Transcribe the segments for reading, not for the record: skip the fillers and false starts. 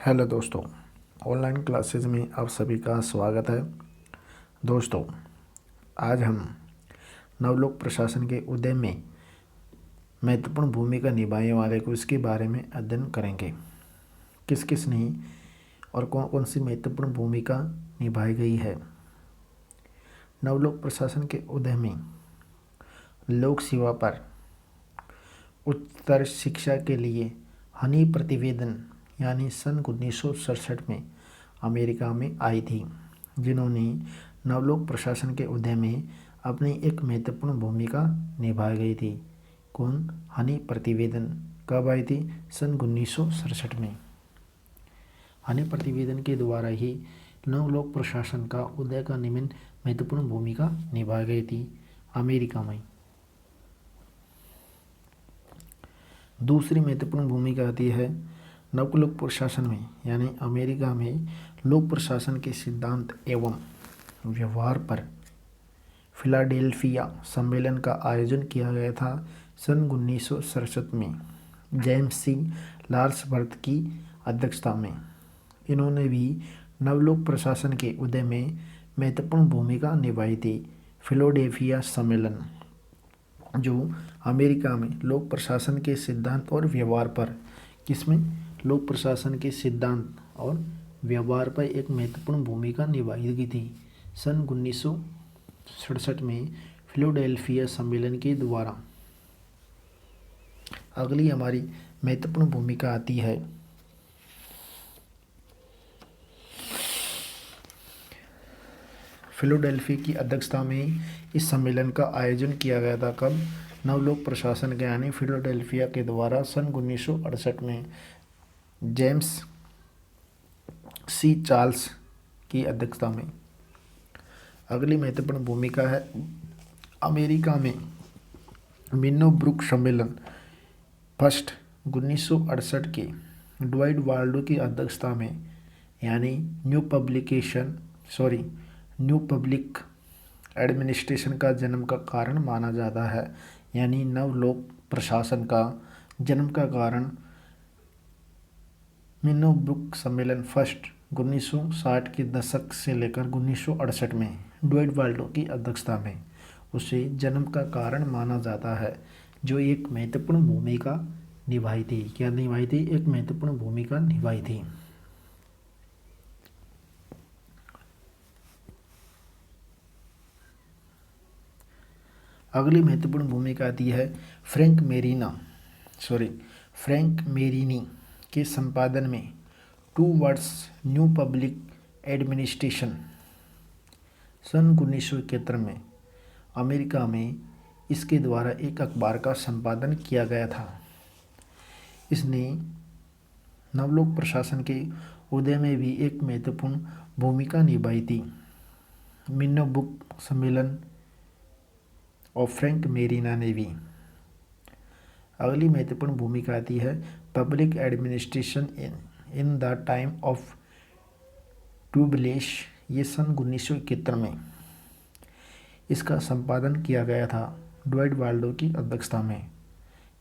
Hello दोस्तों, online classes में आप सभी का स्वागत है। दोस्तों, आज हम नवलोक प्रशासन के उदय में महत्वपूर्ण भूमिका निभाने वाले को इसके बारे में अध्ययन करेंगे। किस किस ने और कौन कौन सी महत्वपूर्ण भूमिका निभाई गई है। नवलोक प्रशासन के उदय में लोक सेवा पर उच्चतर शिक्षा के लिए हनी प्रतिवेदन यानी सन 1967 में अमेरिका में आई थी, जिन्होंने नवलोक प्रशासन के उदय में अपनी एक महत्वपूर्ण भूमिका निभाई गई थी। कौन? हनी प्रतिवेदन कब आई थी? सन 1967 में। हनी प्रतिवेदन के द्वारा ही नवलोक प्रशासन का उदय का निमित्त महत्वपूर्ण भूमिका निभाई गई थी अमेरिका में। दूसरी महत्वपूर्ण भूमिका आती है नवलोक प्रशासन में, यानी अमेरिका में लोक प्रशासन के सिद्धांत एवं व्यवहार पर फिलाडेल्फिया सम्मेलन का आयोजन किया गया था सन 1967 में जेम्स सी लार्सबर्ग की अध्यक्षता में। इन्होंने भी नवलोक प्रशासन के उदय में महत्वपूर्ण भूमिका निभाई थी। फिलाडेल्फिया सम्मेलन जो अमेरिका में लोक प्रशासन के सिद्धांत और व्यवहार पर, किसमें? लोक प्रशासन के सिद्धांत और व्यवहार पर एक महत्वपूर्ण भूमिका निभाई गई थी सन 1967 में फिलाडेल्फिया सम्मेलन के द्वारा। अगली हमारी महत्वपूर्ण भूमिका आती है फिलाडेल्फिया की अध्यक्षता में इस सम्मेलन का आयोजन किया गया था। कब? नवलोक प्रशासन के यानी फिलाडेल्फिया के द्वारा सन 1968 में जेम्स सी चार्ल्स की अध्यक्षता में। अगली महत्वपूर्ण भूमिका है अमेरिका में मिन्नो-ब्रुक सम्मेलन फर्स्ट 1968 के ड्वाइट वाल्डो की अध्यक्षता में, यानी न्यू पब्लिक एडमिनिस्ट्रेशन का जन्म का कारण माना जाता है। यानी नवलोक प्रशासन का जन्म का कारण मिन्नो-ब्रुक सम्मेलन फर्स्ट 1960 के दशक से लेकर 1968 में ड्वाइट वाल्डो की अध्यक्षता में उसे जन्म का कारण माना जाता है, जो एक महत्वपूर्ण भूमिका निभाई थी। क्या निभाई थी? एक महत्वपूर्ण भूमिका निभाई थी। अगली महत्वपूर्ण भूमिका आती है फ्रैंक मेरिनी के संपादन में टूवर्ड्स न्यू पब्लिक एडमिनिस्ट्रेशन सन 1971 में अमेरिका में इसके द्वारा एक अखबार का संपादन किया गया था। इसने नवलोक प्रशासन के उदय में भी एक महत्वपूर्ण भूमिका निभाई थी। मिन्नो-ब्रुक सम्मेलन और फ्रैंक मेरिना ने भी। अगली महत्वपूर्ण भूमिका आती है public administration in the time of turbulence. ये सन 1971 में इसका संपादन किया गया था ड्वाइट वाल्डो की अध्यक्षता में,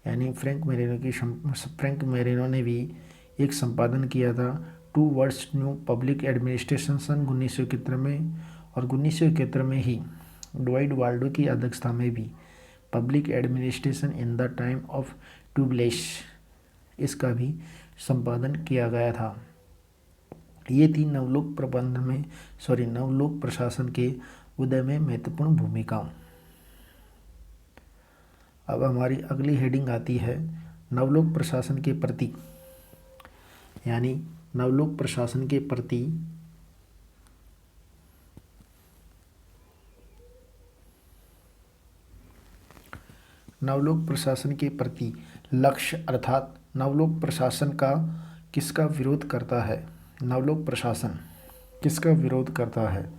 यानी फ्रैंक मेरिनो ने भी एक संपादन किया था टूवर्ड्स न्यू पब्लिक एडमिनिस्ट्रेशन सन 1971 में, और 1971 में ही ड्वाइट वाल्डो की अध्यक्षता में भी public administration in the time of turbulence इसका भी संपादन किया गया था। ये थी नवलोक प्रशासन के उदय में महत्वपूर्ण भूमिका। अब हमारी अगली हेडिंग आती है नवलोक प्रशासन के प्रति, यानी नवलोक प्रशासन के प्रति लक्ष्य, अर्थात नवलोक प्रशासन का किसका विरोध करता है? नवलोक प्रशासन किसका विरोध करता है?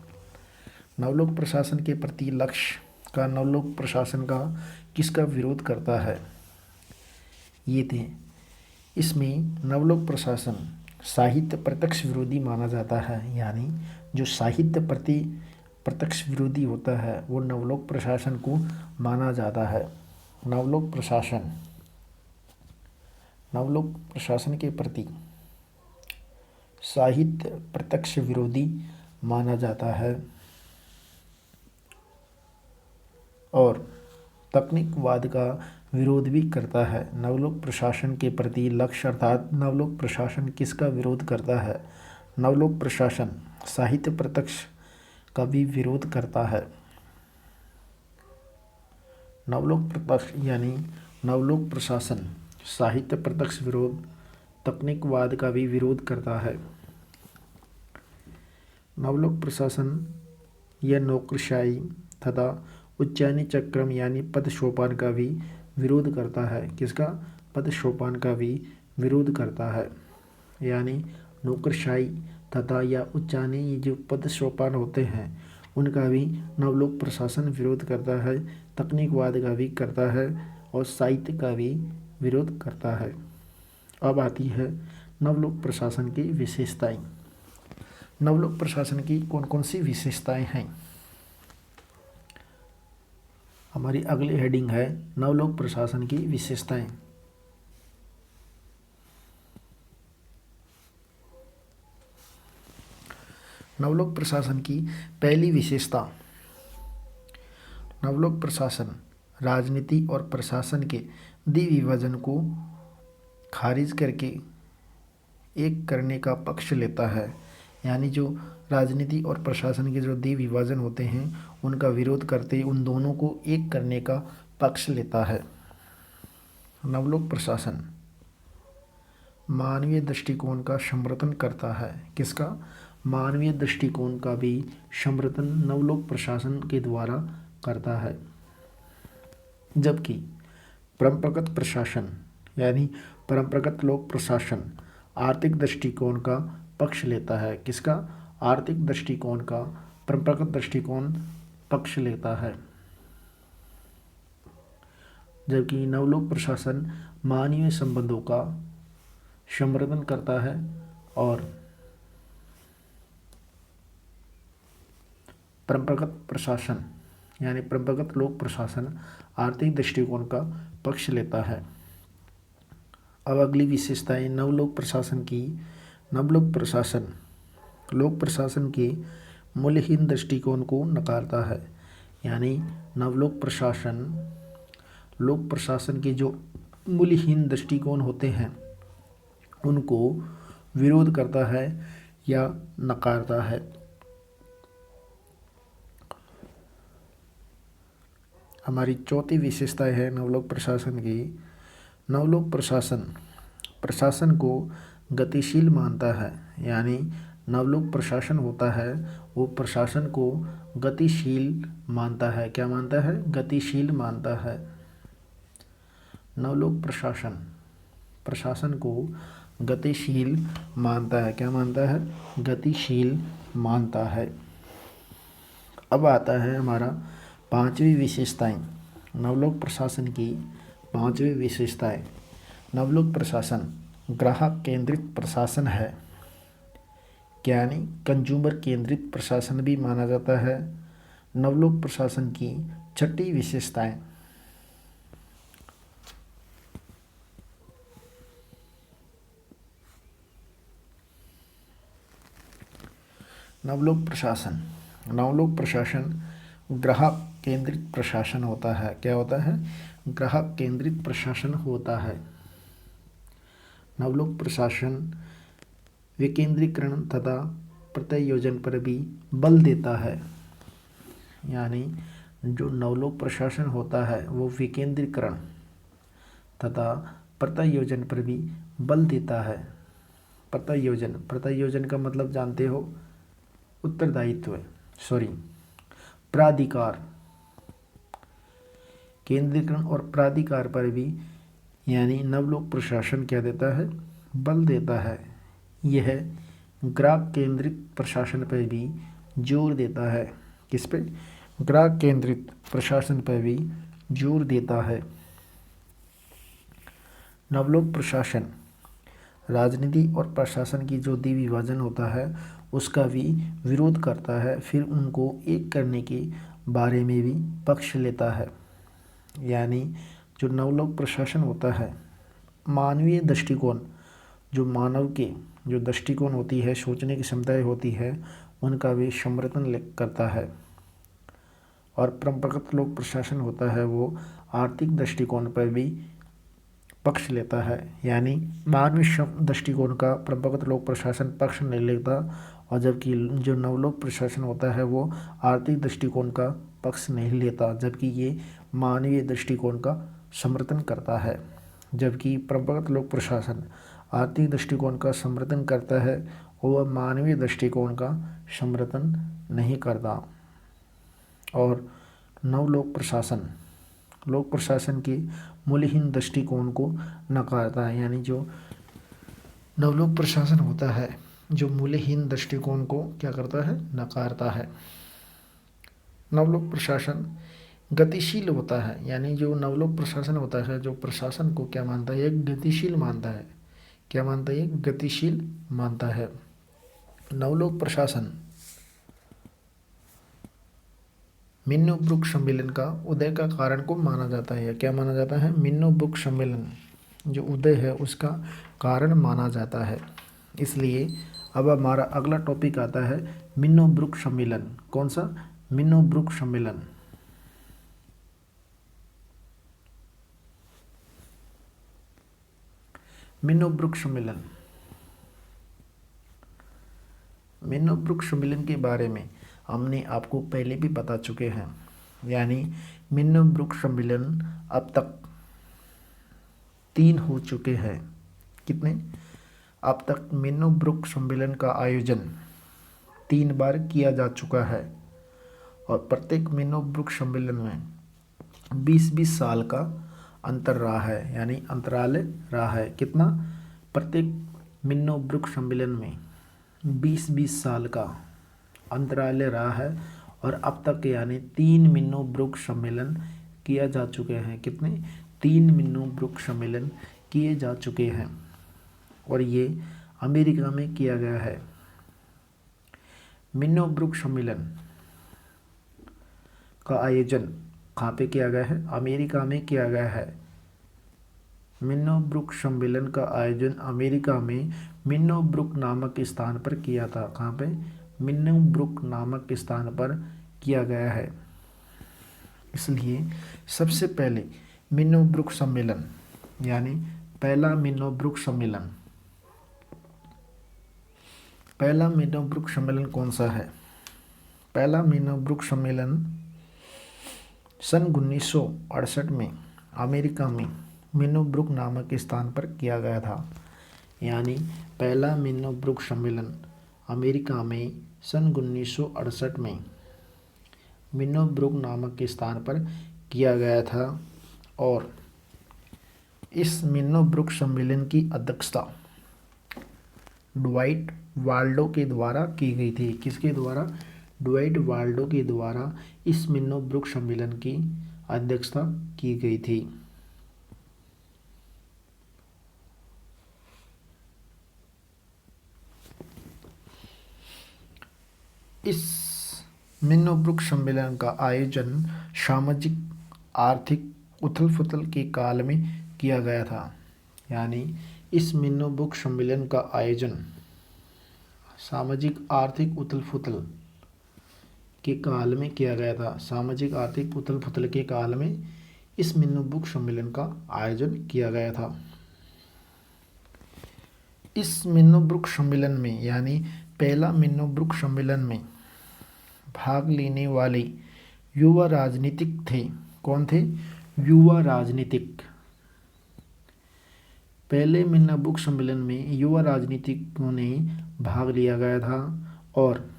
नवलोक प्रशासन के प्रति लक्ष्य का नवलोक प्रशासन का किसका विरोध करता है? ये थे। इसमें नवलोक प्रशासन साहित्य प्रत्यक्ष विरोधी माना जाता है, यानी जो साहित्य प्रति प्रत्यक्ष विरोधी होता है वो नवलोक प्रशासन को माना जाता है। नवलोक प्रशासन के प्रति साहित्य प्रत्यक्ष विरोधी माना जाता है और तकनीकवाद का विरोध भी करता है। नवलोक प्रशासन के प्रति लक्ष्य अर्थात नवलोक प्रशासन किसका विरोध करता है? नवलोक प्रशासन साहित्य प्रत्यक्ष का भी विरोध करता है। नवलोक प्रत्यक्ष यानी नवलोक प्रशासन साहित्य प्रत्यक्ष विरोध तकनीकवाद का भी विरोध करता है। नवलोक प्रशासन यह नौकरशाही तथा उच्चानी चक्रम यानी पद सोपान का भी विरोध करता है। किसका? पद सोपान का भी विरोध करता है। यानी नौकरशाही तथा या उच्चानी ये जो पद सोपान होते हैं उनका भी नवलोक प्रशासन विरोध करता है, तकनीकवाद का भी करता है और साहित्य का भी विरोध करता है। अब आती है नवलोक प्रशासन की विशेषताएं। नवलोक प्रशासन की कौन कौन सी विशेषताएं हैं? हमारी अगली हेडिंग है नवलोक प्रशासन की विशेषताएं। नवलोक प्रशासन की पहली विशेषता, नवलोक प्रशासन राजनीति और प्रशासन के द्विविभाजन को खारिज करके एक करने का पक्ष लेता है। यानी जो राजनीति और प्रशासन के जो द्विविभाजन होते हैं उनका विरोध करते उन दोनों को एक करने का पक्ष लेता है। नवलोक प्रशासन मानवीय दृष्टिकोण का समर्थन करता है। किसका? मानवीय दृष्टिकोण का भी समर्थन नवलोक प्रशासन के द्वारा करता है। जबकि परंपरागत प्रशासन यानी परंपरागत लोक प्रशासन आर्थिक दृष्टिकोण का पक्ष लेता है। किसका? आर्थिक दृष्टिकोण का परंपरागत दृष्टिकोण पक्ष लेता है। जबकि नवलोक प्रशासन मानवीय संबंधों का समर्थन करता है और परंपरागत प्रशासन यानी परंपरागत लोक प्रशासन आर्थिक दृष्टिकोण का पक्ष लेता है। अब अगली विशेषताएं नवलोक प्रशासन की। नवलोक प्रशासन लोक प्रशासन के मूल्यहीन दृष्टिकोण को नकारता है। यानी नवलोक प्रशासन लोक प्रशासन के जो मूल्यहीन दृष्टिकोण होते हैं उनको विरोध करता है या नकारता है। हमारी चौथी विशेषता है नवलोक प्रशासन की। नवलोक प्रशासन प्रशासन को गतिशील मानता है। यानी नवलोक प्रशासन होता है वो प्रशासन को गतिशील मानता है। क्या मानता है? गतिशील मानता है। नवलोक प्रशासन प्रशासन को गतिशील मानता है। क्या मानता है? गतिशील मानता है। अब आता है हमारा पांचवी विशेषताएं। नवलोक प्रशासन की पांचवी विशेषताएं। नवलोक प्रशासन ग्राहक केंद्रित प्रशासन है। यानी कंज्यूमर केंद्रित प्रशासन भी माना जाता है। नवलोक प्रशासन की छठी विशेषताएं। नवलोक प्रशासन ग्राहक केंद्रित प्रशासन होता है। क्या होता है? ग्राहक केंद्रित प्रशासन होता है। नवलोक प्रशासन विकेंद्रीकरण तथा प्रत्यायोजन पर भी बल देता है। यानी जो नवलोक प्रशासन होता है वो विकेंद्रीकरण तथा प्रत्यायोजन पर भी बल देता है। प्रत्यायोजन का मतलब जानते हो? प्राधिकार। केंद्रीकरण और प्राधिकार पर भी यानी नवलोक प्रशासन क्या देता है? बल देता है। यह ग्राहक केंद्रित प्रशासन पर भी जोर देता है। किस पे? ग्राहक केंद्रित प्रशासन पर भी जोर देता है। नवलोक प्रशासन राजनीति और प्रशासन की जो द्विविभाजन होता है उसका भी विरोध करता है, फिर उनको एक करने के बारे में भी पक्ष लेता है। यानी जो नवलोक प्रशासन होता है मानवीय दृष्टिकोण जो मानव के जो दृष्टिकोण होती है, सोचने की क्षमताएं होती है, उनका भी समर्थन करता है। और परंपरागत लोक प्रशासन होता है वो आर्थिक दृष्टिकोण पर भी पक्ष लेता है, यानी मानवीय दृष्टिकोण का परंपरागत लोक प्रशासन पक्ष नहीं लेता, और जबकि जो नवलोक प्रशासन होता है वो आर्थिक दृष्टिकोण का पक्ष नहीं लेता, जबकि ये मानवीय दृष्टिकोण का समर्थन करता है। जबकि परंपरागत लोक प्रशासन आर्थिक दृष्टिकोण का समर्थन करता है और वह मानवीय दृष्टिकोण का समर्थन नहीं करता। और नवलोक प्रशासन लोक प्रशासन के मूल्यहीन दृष्टिकोण को नकारता है, यानी जो नवलोक प्रशासन होता है जो मूल्यहीन दृष्टिकोण को क्या करता है, नकारता है। नवलोक प्रशासन गतिशील होता है, यानी जो नवलोक प्रशासन होता है जो प्रशासन को क्या मानता है, एक गतिशील मानता है। क्या मानता है, एक गतिशील मानता है। नवलोक प्रशासन मिन्नो ब्रुक सम्मेलन का उदय का कारण को माना जाता है। क्या माना जाता है, मिन्नो ब्रुक सम्मेलन जो उदय है उसका कारण माना जाता है। इसलिए अब हमारा अगला टॉपिक आता है मिन्नो ब्रुक सम्मेलन। कौन सा, मिन्नो ब्रुक सम्मेलन। मिन्नो ब्रुक सम्मेलन, मिन्नो ब्रुक सम्मेलन के बारे में हमने आपको पहले भी बता चुके हैं, यानी मिन्नो ब्रुक सम्मेलन अब तक 3 हो चुके हैं। कितने, अब तक मिन्नो ब्रुक सम्मेलन का आयोजन 3 बार किया जा चुका है, और प्रत्येक मिन्नो ब्रुक सम्मेलन में 20-20 साल का अंतर रहा है, यानी अंतराल रहा है। कितना, प्रत्येक मिन्नो ब्रुक सम्मेलन में 20-20 साल का अंतराल रहा है, और अब तक यानी 3 मिन्नो ब्रुक सम्मेलन किया जा चुके हैं। कितने, 3 मिन्नो ब्रुक सम्मेलन किए जा चुके हैं, और ये अमेरिका में किया गया है। मिन्नो ब्रुक सम्मेलन का आयोजन कहाँ पे किया गया है, अमेरिका में किया गया है। मिन्नो ब्रुक सम्मेलन का आयोजन अमेरिका में मिन्नो ब्रुक नामक स्थान पर किया था। कहाँ पे, मिन्नो ब्रुक नामक स्थान पर किया गया है। इसलिए सबसे पहले मिन्नो ब्रुक सम्मेलन, यानी पहला मिन्नो ब्रुक सम्मेलन, पहला मिन्नो ब्रुक सम्मेलन कौन सा है, पहला मिन्नो ब्रुक सम्मेलन सन 1968 में अमेरिका में मिन्नो ब्रुक नामक स्थान पर किया गया था। यानी पहला मिन्नो ब्रुक सम्मेलन अमेरिका में सन 1968 में मिन्नो ब्रुक नामक स्थान पर किया गया था, और इस मिन्नो ब्रुक सम्मेलन की अध्यक्षता ड्वाइट वाल्डो के द्वारा की गई थी। किसके द्वारा, ड्वाइट वाल्डो के द्वारा इस मिन्नो ब्रुक सम्मेलन की अध्यक्षता की गई थी। इस मिन्नो ब्रुक सम्मेलन का आयोजन सामाजिक आर्थिक उथल-पुथल के काल में किया गया था। यानी इस मिन्नो ब्रुक सम्मेलन का आयोजन सामाजिक आर्थिक उथल-पुथल के काल में किया गया था। सामाजिक आर्थिक उथल-पुथल के काल में इस मिन्नो ब्रुक सम्मेलन का आयोजन किया गया था। इस मिन्नो ब्रुक सम्मेलन में, यानी पहला मिन्नो ब्रुक सम्मेलन में भाग लेने वाले युवा राजनीतिक थे। कौन थे, युवा राजनीतिक। पहले मिन्नो ब्रुक सम्मेलन में युवा राजनीतिकों ने भाग लिया गया था, और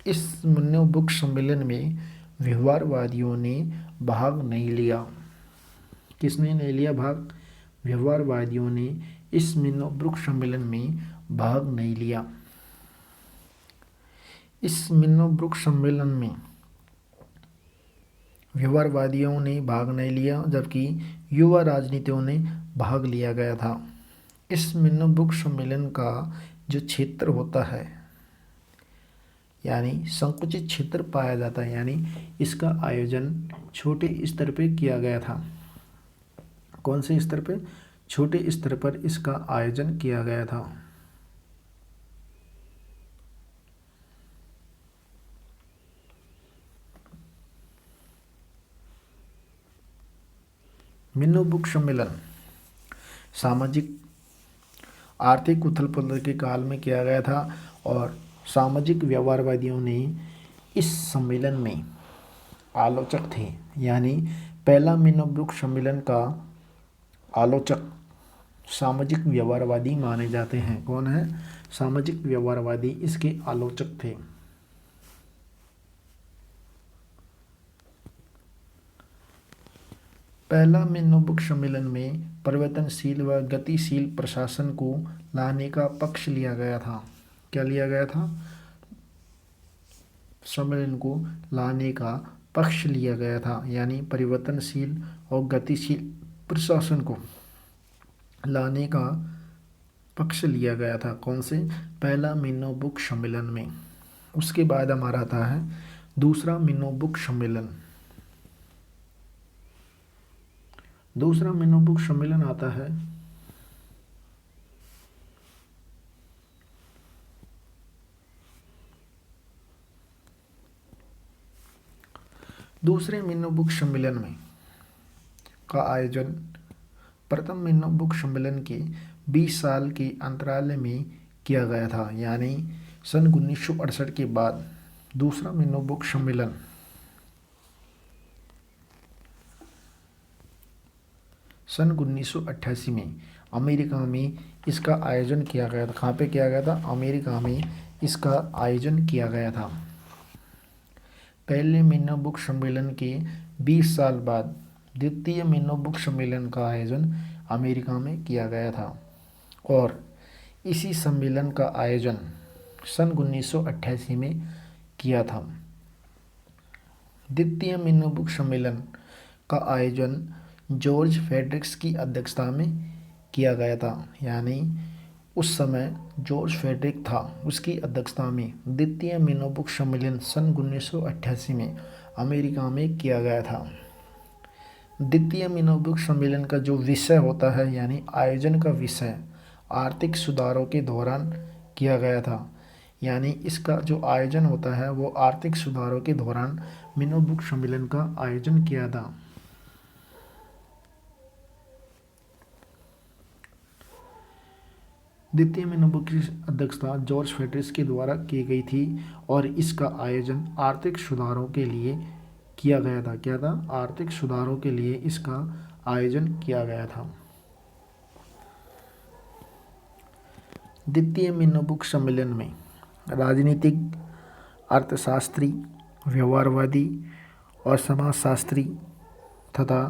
इस मिन्नो ब्रुक सम्मेलन में व्यवहारवादियों ने भाग नहीं लिया। किसने नहीं लिया भाग, व्यवहारवादियों ने इस मिन्नो ब्रुक सम्मेलन में भाग नहीं लिया। इस मिन्नो ब्रुक सम्मेलन में व्यवहारवादियों ने भाग नहीं लिया, जबकि युवा राजनीतियों ने भाग लिया गया था। इस मिन्नो ब्रुक सम्मेलन का जो क्षेत्र होता है, यानी संकुचित क्षेत्र पाया जाता है, यानी इसका आयोजन छोटे स्तर पे किया गया था। कौन से स्तर पे, छोटे स्तर पर इसका आयोजन किया गया था। मिनो बुक सम्मेलन सामाजिक आर्थिक उथल पुथल के काल में किया गया था और सामाजिक व्यवहारवादियों ने इस सम्मेलन में आलोचक थे। यानी पहला मिनो बुक सम्मेलन का आलोचक सामाजिक व्यवहारवादी माने जाते हैं। कौन है? सामाजिक व्यवहारवादी इसके आलोचक थे। पहला मिनो बुक सम्मेलन में परिवर्तनशील व गतिशील प्रशासन को लाने का पक्ष लिया गया था। क्या लिया गया था? सम्मेलन को लाने का पक्ष लिया गया था, यानी परिवर्तनशील और गतिशील प्रशासन को लाने का पक्ष लिया गया था। कौन से? पहला मिनो बुक सम्मेलन में। उसके बाद हमारा आता है दूसरा मिनो बुक सम्मेलन। दूसरा मिनो बुक सम्मेलन आता है दूसरे मिनो बुक सम्मेलन में का आयोजन प्रथम मिनो बुक सम्मेलन के 20 साल के अंतराल में किया गया था। यानी सन 1968 के बाद दूसरा मिनो बुक सम्मेलन सन 1988 में अमेरिका में इसका आयोजन किया गया था। कहाँ पे किया गया था? अमेरिका में इसका आयोजन किया गया था। पहले मिनो बुक सम्मेलन के 20 साल बाद द्वितीय मिनो बुक सम्मेलन का आयोजन अमेरिका में किया गया था और इसी सम्मेलन का आयोजन सन 1988 में किया था। द्वितीय मिनो बुक सम्मेलन का आयोजन जॉर्ज फ्रेडरिक्स की अध्यक्षता में किया गया था। यानी उस समय जॉर्ज फ्रेडरिक था, उसकी अध्यक्षता में द्वितीय मिनो बुक सम्मेलन सन 1988 में अमेरिका में किया गया था। द्वितीय मिनो बुक सम्मेलन का जो विषय होता है, यानी आयोजन का विषय आर्थिक सुधारों के दौरान किया गया था। यानी इसका जो आयोजन होता है वो आर्थिक सुधारों के दौरान मिनो बुक सम्मेलन का आयोजन किया था। द्वितीय मिनो बुक की अध्यक्षता जॉर्ज फ्रेडरिक्स के द्वारा की गई थी और इसका आयोजन आर्थिक सुधारों के लिए किया गया था। क्या था? आर्थिक सुधारों के लिए इसका आयोजन किया गया था। द्वितीय मिनो बुक सम्मेलन में राजनीतिक, अर्थशास्त्री, व्यवहारवादी और समाजशास्त्री तथा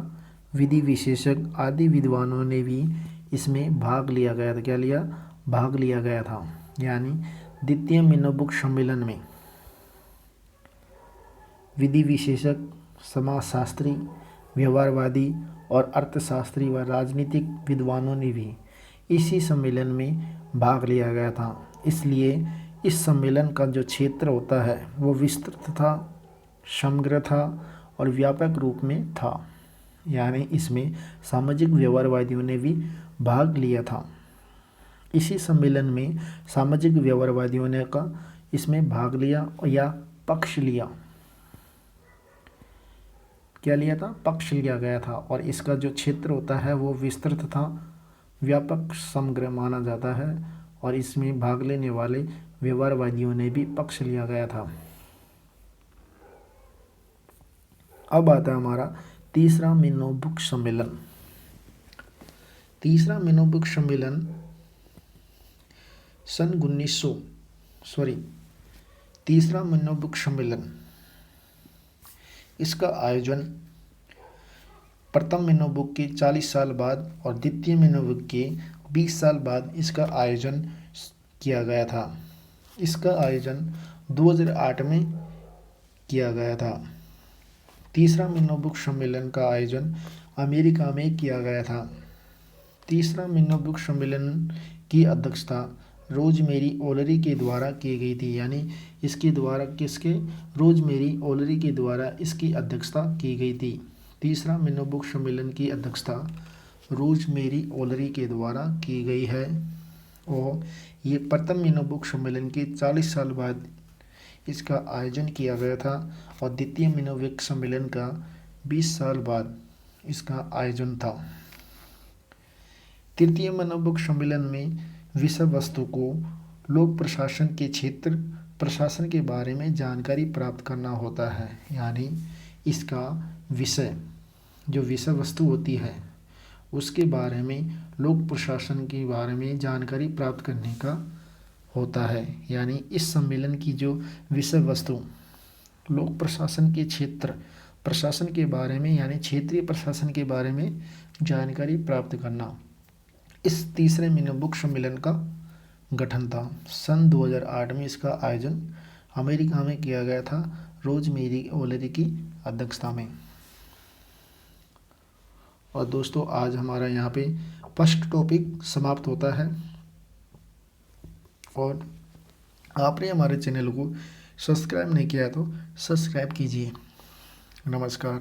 विधि विशेषज्ञ आदि विद्वानों ने भी इसमें भाग लिया गया था। क्या लिया? भाग लिया गया था। यानी द्वितीय मिनो बुक सम्मेलन में विधि विशेषज्ञ, समाजशास्त्री, व्यवहारवादी और अर्थशास्त्री व राजनीतिक विद्वानों ने भी इसी सम्मेलन में भाग लिया गया था। इसलिए इस सम्मेलन का जो क्षेत्र होता है वो विस्तृत था, समग्र था और व्यापक रूप में था। यानी इसमें सामाजिक व्यवहारवादियों ने भी भाग लिया था। इसी सम्मेलन में सामाजिक व्यवहारवादियों ने का इसमें भाग लिया या पक्ष लिया। क्या लिया था? पक्ष लिया गया था और इसका जो क्षेत्र होता है वो विस्तृत था, व्यापक, समग्र माना जाता है और इसमें भाग लेने वाले व्यवहारवादियों ने भी पक्ष लिया गया था। अब आता है हमारा तीसरा मिनो बुक सम्मेलन। तीसरा मिनो बुक सम्मेलन तीसरा मिनो बुक सम्मेलन इसका आयोजन प्रथम मिनो बुक के 40 साल बाद और द्वितीय मिनो बुक के 20 साल बाद इसका आयोजन किया गया था। इसका आयोजन 2008 में किया गया था। तीसरा मिनो बुक सम्मेलन का आयोजन अमेरिका में किया गया था। तीसरा मिनो बुक सम्मेलन की अध्यक्षता रोजमेरी ओलरी के द्वारा की गई थी। यानी इसके द्वारा रोजमेरी ओलरी के द्वारा इसकी अध्यक्षता की गई थी। तीसरा मिनो बुक सम्मेलन की अध्यक्षता रोजमेरी ओलरी के द्वारा की गई है और ये प्रथम मिनोबुक सम्मेलन के 40 साल बाद इसका आयोजन किया गया था और द्वितीय मिनोबुक सम्मेलन का 20 साल बाद इसका आयोजन था। तृतीय मिनोबुक सम्मेलन में विषय वस्तु को लोक प्रशासन के क्षेत्र प्रशासन के बारे में जानकारी प्राप्त करना होता है, यानी इसका विषय जो विषय वस्तु होती है उसके बारे में लोक प्रशासन के बारे में जानकारी प्राप्त करने का होता है। यानी इस सम्मेलन की जो विषय वस्तु लोक प्रशासन के क्षेत्र प्रशासन के बारे में यानी क्षेत्रीय प्रशासन के बारे में जानकारी प्राप्त करना, इस तीसरे मिनोबुक सम्मेलन का गठन था। सन 2008 में इसका आयोजन अमेरिका में किया गया था, रोजमेरी ओलरी की अध्यक्षता में। और दोस्तों आज हमारा यहाँ पे फर्स्ट टॉपिक समाप्त होता है और आपने हमारे चैनल को सब्सक्राइब नहीं किया तो सब्सक्राइब कीजिए। नमस्कार।